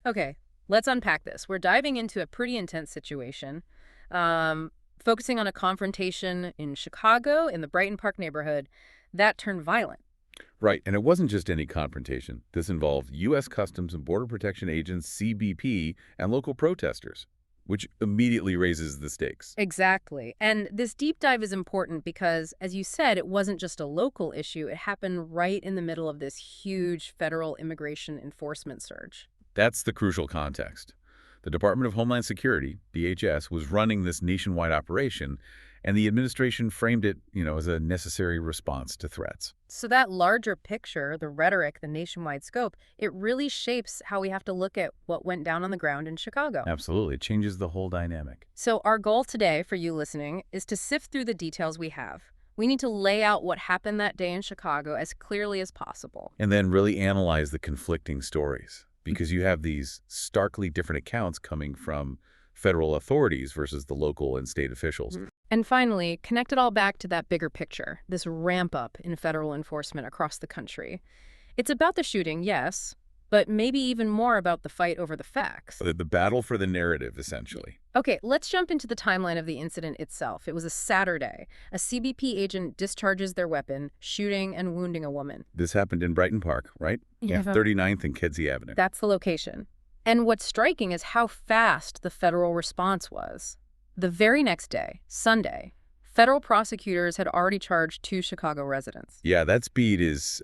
Okay, let's unpack this. We're diving into a pretty intense situation, um, focusing on a confrontation in Chicago in the Brighton Park neighborhood that turned violent. Right, and it wasn't just any confrontation. This involved U.S. Customs and Border Protection agents, CBP, and local protesters, which immediately raises the stakes. Exactly. And this deep dive is important because, as you said, it wasn't just a local issue. It happened right in the middle of this huge federal immigration enforcement surge. That's the crucial context. The Department of Homeland Security, DHS, was running this nationwide operation, and the administration framed it, as a necessary response to threats. So that larger picture, the rhetoric, the nationwide scope, it really shapes how we have to look at what went down on the ground in Chicago. Absolutely. It changes the whole dynamic. So our goal today for you listening is to sift through the details we have. We need to lay out what happened that day in Chicago as clearly as possible. And then really analyze the conflicting stories, because you have these starkly different accounts coming from federal authorities versus the local and state officials. And finally, connect it all back to that bigger picture, this ramp up in federal enforcement across the country. It's about the shooting, yes, but maybe even more about the fight over the facts. The battle for the narrative, essentially. Okay, let's jump into the timeline of the incident itself. It was a Saturday. A CBP agent discharges their weapon, shooting and wounding a woman. This happened in Brighton Park, right? Yeah. 39th and Kedzie Avenue. That's the location. And what's striking is how fast the federal response was. The very next day, Sunday, federal prosecutors had already charged 2 Chicago residents. Yeah, that speed is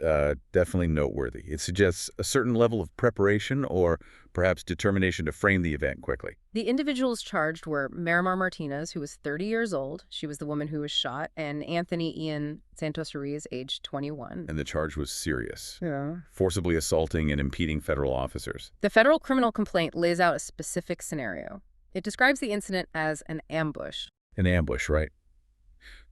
definitely noteworthy. It suggests a certain level of preparation or perhaps determination to frame the event quickly. The individuals charged were Miramar Martinez, who was 30 years old. She was the woman who was shot, and Anthony Ian Santos Ruiz, aged 21. And the charge was serious. Yeah. Forcibly assaulting and impeding federal officers. The federal criminal complaint lays out a specific scenario. It describes the incident as an ambush. An ambush, right?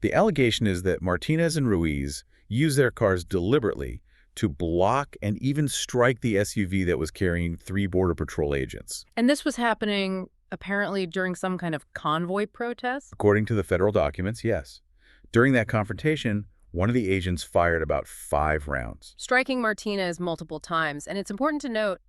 The allegation is that Martinez and Ruiz used their cars deliberately to block and even strike the SUV that was carrying 3 Border Patrol agents. And this was happening apparently during some kind of convoy protest? According to the federal documents, yes. During that confrontation, one of the agents fired about 5 rounds. Striking Martinez multiple times. And it's important to note,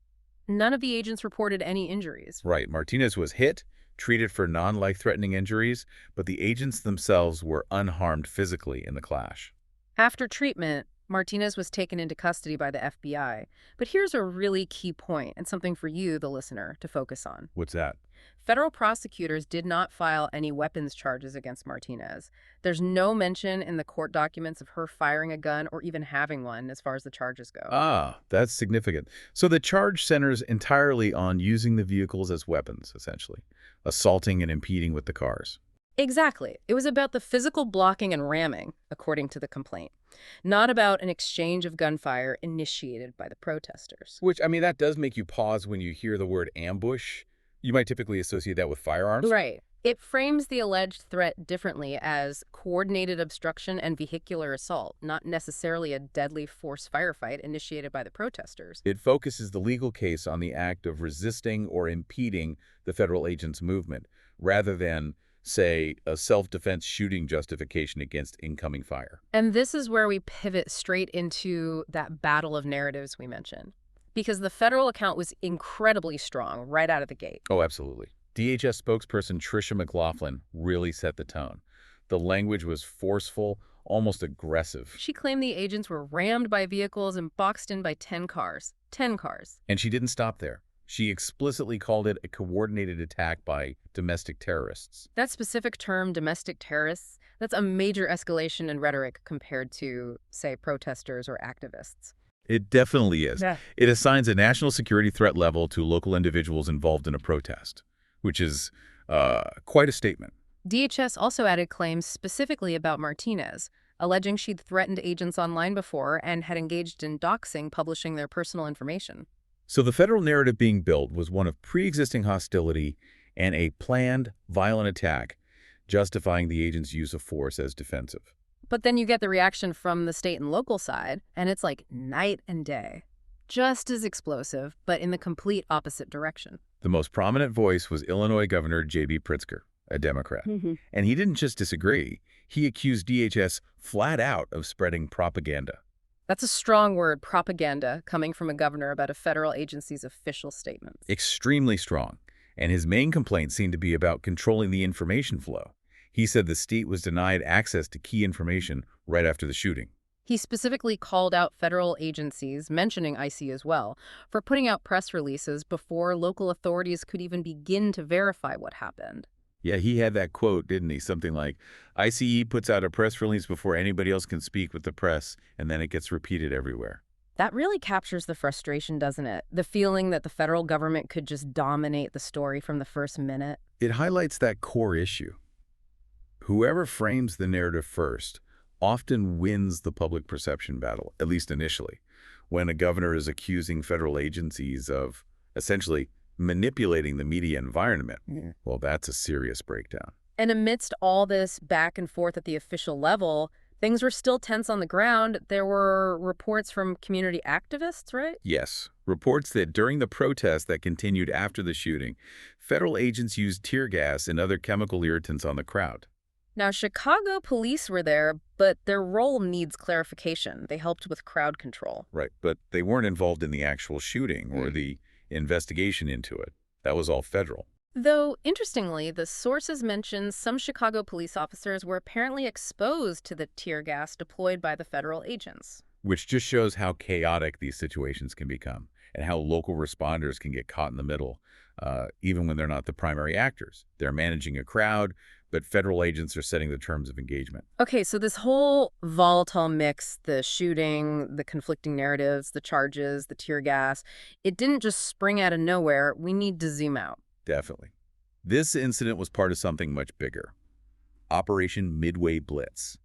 none of the agents reported any injuries. Right. Martinez was hit, treated for non-life-threatening injuries, but the agents themselves were unharmed physically in the clash. After treatment, Martinez was taken into custody by the FBI. But here's a really key point, and something for you, the listener, to focus on. What's that? Federal prosecutors did not file any weapons charges against Martinez. There's no mention in the court documents of her firing a gun or even having one as far as the charges go. Ah, that's significant. So the charge centers entirely on using the vehicles as weapons, essentially, assaulting and impeding with the cars. Exactly. It was about the physical blocking and ramming, according to the complaint, not about an exchange of gunfire initiated by the protesters. Which, that does make you pause when you hear the word ambush. You might typically associate that with firearms. Right. It frames the alleged threat differently as coordinated obstruction and vehicular assault, not necessarily a deadly force firefight initiated by the protesters. It focuses the legal case on the act of resisting or impeding the federal agent's movement, rather than, say, a self-defense shooting justification against incoming fire. And this is where we pivot straight into that battle of narratives we mentioned. Because the federal account was incredibly strong right out of the gate. Oh, absolutely. DHS spokesperson Tricia McLaughlin really set the tone. The language was forceful, almost aggressive. She claimed the agents were rammed by vehicles and boxed in by 10 cars. 10 cars. And she didn't stop there. She explicitly called it a coordinated attack by domestic terrorists. That specific term, domestic terrorists, that's a major escalation in rhetoric compared to, say, protesters or activists. It definitely is. Yeah. It assigns a national security threat level to local individuals involved in a protest, which is quite a statement. DHS also added claims specifically about Martinez, alleging she'd threatened agents online before and had engaged in doxing, publishing their personal information. So the federal narrative being built was one of pre-existing hostility and a planned, violent attack, justifying the agent's use of force as defensive. But then you get the reaction from the state and local side, and it's like night and day. Just as explosive, but in the complete opposite direction. The most prominent voice was Illinois Governor J.B. Pritzker, a Democrat. And he didn't just disagree. He accused DHS flat out of spreading propaganda. That's a strong word, propaganda, coming from a governor about a federal agency's official statements. Extremely strong. And his main complaint seemed to be about controlling the information flow. He said the state was denied access to key information right after the shooting. He specifically called out federal agencies, mentioning IC as well, for putting out press releases before local authorities could even begin to verify what happened. Yeah, he had that quote, didn't he? Something like, ICE puts out a press release before anybody else can speak with the press, and then it gets repeated everywhere. That really captures the frustration, doesn't it? The feeling that the federal government could just dominate the story from the first minute. It highlights that core issue. Whoever frames the narrative first often wins the public perception battle, at least initially, when a governor is accusing federal agencies of essentially manipulating the media environment. Well, that's a serious breakdown. And amidst all this back and forth at the official level, things were still tense on the ground. There were reports from community activists, right? Yes, reports that during the protests that continued after the shooting, federal agents used tear gas and other chemical irritants on the crowd. Now, Chicago police were there, but their role needs clarification. They helped with crowd control. Right, but they weren't involved in the actual shooting or the investigation into it. That was all federal. Though, interestingly, the sources mention some Chicago police officers were apparently exposed to the tear gas deployed by the federal agents. Which just shows how chaotic these situations can become and how local responders can get caught in the middle, even when they're not the primary actors. They're managing a crowd, but federal agents are setting the terms of engagement. Okay, so this whole volatile mix, the shooting, the conflicting narratives, the charges, the tear gas, it didn't just spring out of nowhere. We need to zoom out. Definitely. This incident was part of something much bigger. Operation Midway Blitz.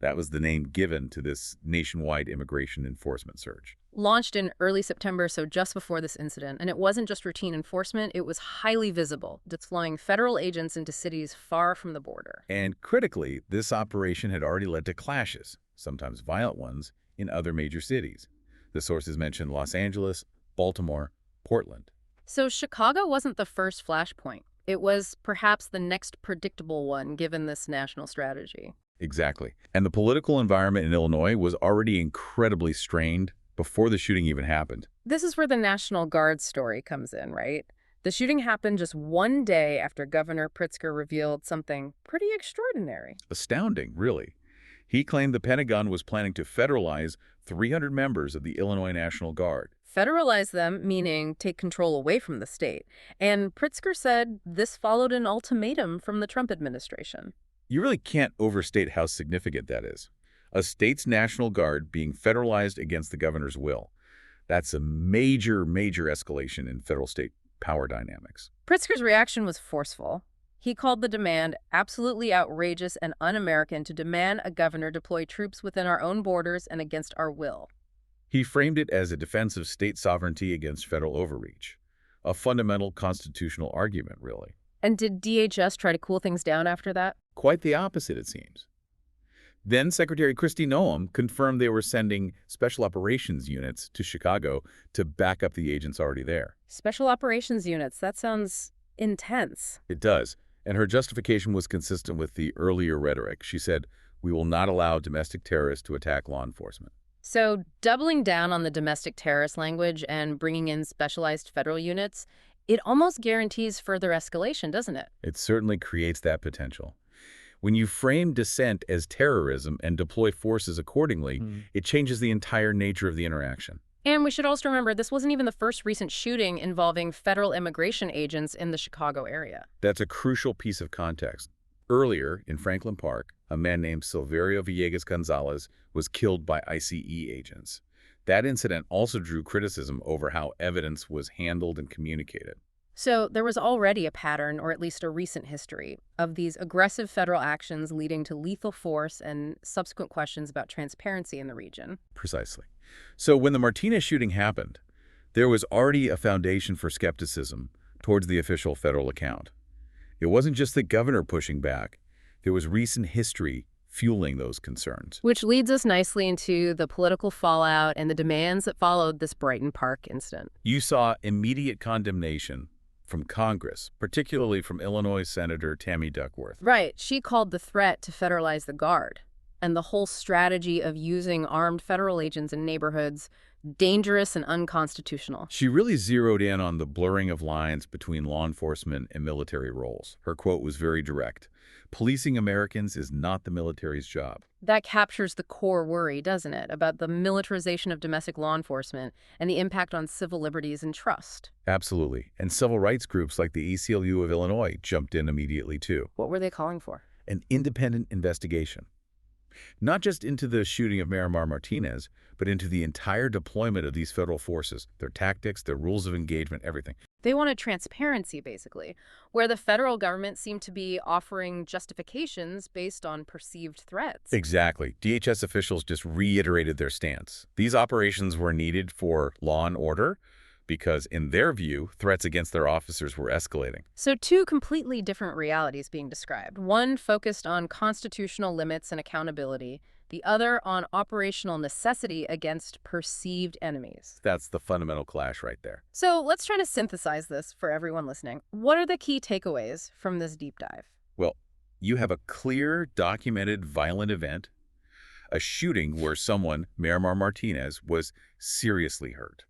That was the name given to this nationwide immigration enforcement surge. Launched in early September, so just before this incident, and it wasn't just routine enforcement, it was highly visible, deploying federal agents into cities far from the border. And critically, this operation had already led to clashes, sometimes violent ones, in other major cities. The sources mentioned Los Angeles, Baltimore, Portland. So Chicago wasn't the first flashpoint. It was perhaps the next predictable one, given this national strategy. Exactly. And the political environment in Illinois was already incredibly strained before the shooting even happened. This is where the National Guard story comes in, right? The shooting happened just one day after Governor Pritzker revealed something pretty extraordinary. Astounding, really. He claimed the Pentagon was planning to federalize 300 members of the Illinois National Guard. Federalize them, meaning take control away from the state. And Pritzker said this followed an ultimatum from the Trump administration. You really can't overstate how significant that is. A state's National Guard being federalized against the governor's will. That's a major, major escalation in federal-state power dynamics. Pritzker's reaction was forceful. He called the demand absolutely outrageous and un-American to demand a governor deploy troops within our own borders and against our will. He framed it as a defense of state sovereignty against federal overreach. A fundamental constitutional argument, really. And did DHS try to cool things down after that? Quite the opposite, it seems. Then Secretary Kristi Noem confirmed they were sending special operations units to Chicago to back up the agents already there. Special operations units, that sounds intense. It does. And her justification was consistent with the earlier rhetoric. She said, "We will not allow domestic terrorists to attack law enforcement." So doubling down on the domestic terrorist language and bringing in specialized federal units, it almost guarantees further escalation, doesn't it? It certainly creates that potential. When you frame dissent as terrorism and deploy forces accordingly, it changes the entire nature of the interaction. And we should also remember this wasn't even the first recent shooting involving federal immigration agents in the Chicago area. That's a crucial piece of context. Earlier, in Franklin Park, a man named Silverio Villegas Gonzalez was killed by ICE agents. That incident also drew criticism over how evidence was handled and communicated. So there was already a pattern, or at least a recent history, of these aggressive federal actions leading to lethal force and subsequent questions about transparency in the region. Precisely. So when the Martinez shooting happened, there was already a foundation for skepticism towards the official federal account. It wasn't just the governor pushing back. There was recent history fueling those concerns. Which leads us nicely into the political fallout and the demands that followed this Brighton Park incident. You saw immediate condemnation from Congress, particularly from Illinois Senator Tammy Duckworth. Right. She called the threat to federalize the Guard and the whole strategy of using armed federal agents in neighborhoods dangerous and unconstitutional. She really zeroed in on the blurring of lines between law enforcement and military roles. Her quote was very direct. Policing Americans is not the military's job. That captures the core worry, doesn't it, about the militarization of domestic law enforcement and the impact on civil liberties and trust. Absolutely. And civil rights groups like the ACLU of Illinois jumped in immediately, too. What were they calling for? An independent investigation. Not just into the shooting of Miramar Martinez, but into the entire deployment of these federal forces, their tactics, their rules of engagement, everything. They wanted transparency, basically, where the federal government seemed to be offering justifications based on perceived threats. Exactly. DHS officials just reiterated their stance. These operations were needed for law and order because, in their view, threats against their officers were escalating. So two completely different realities being described. One focused on constitutional limits and accountability, the other on operational necessity against perceived enemies. That's the fundamental clash right there. So let's try to synthesize this for everyone listening. What are the key takeaways from this deep dive? Well, you have a clear, documented violent event, a shooting where someone, Miramar Martinez, was seriously hurt.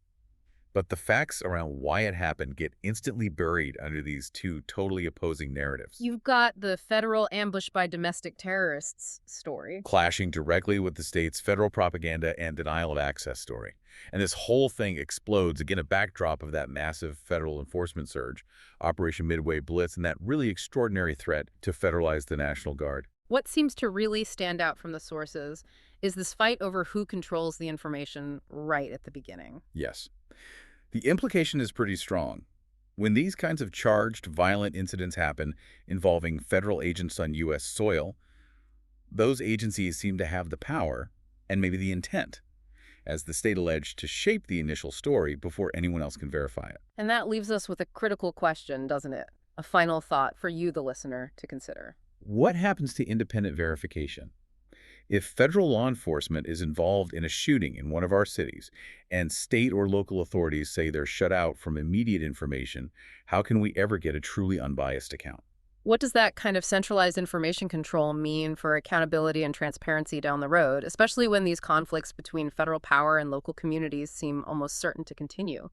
But the facts around why it happened get instantly buried under these two totally opposing narratives. You've got the federal ambush by domestic terrorists story. Clashing directly with the state's federal propaganda and denial of access story. And this whole thing explodes, again, a backdrop of that massive federal enforcement surge, Operation Midway Blitz, and that really extraordinary threat to federalize the National Guard. What seems to really stand out from the sources is this fight over who controls the information right at the beginning. Yes. The implication is pretty strong. When these kinds of charged, violent incidents happen involving federal agents on U.S. soil, those agencies seem to have the power, and maybe the intent, as the state alleged, to shape the initial story before anyone else can verify it. And that leaves us with a critical question, doesn't it? A final thought for you, the listener, to consider. What happens to independent verification? If federal law enforcement is involved in a shooting in one of our cities and state or local authorities say they're shut out from immediate information, how can we ever get a truly unbiased account? What does that kind of centralized information control mean for accountability and transparency down the road, especially when these conflicts between federal power and local communities seem almost certain to continue?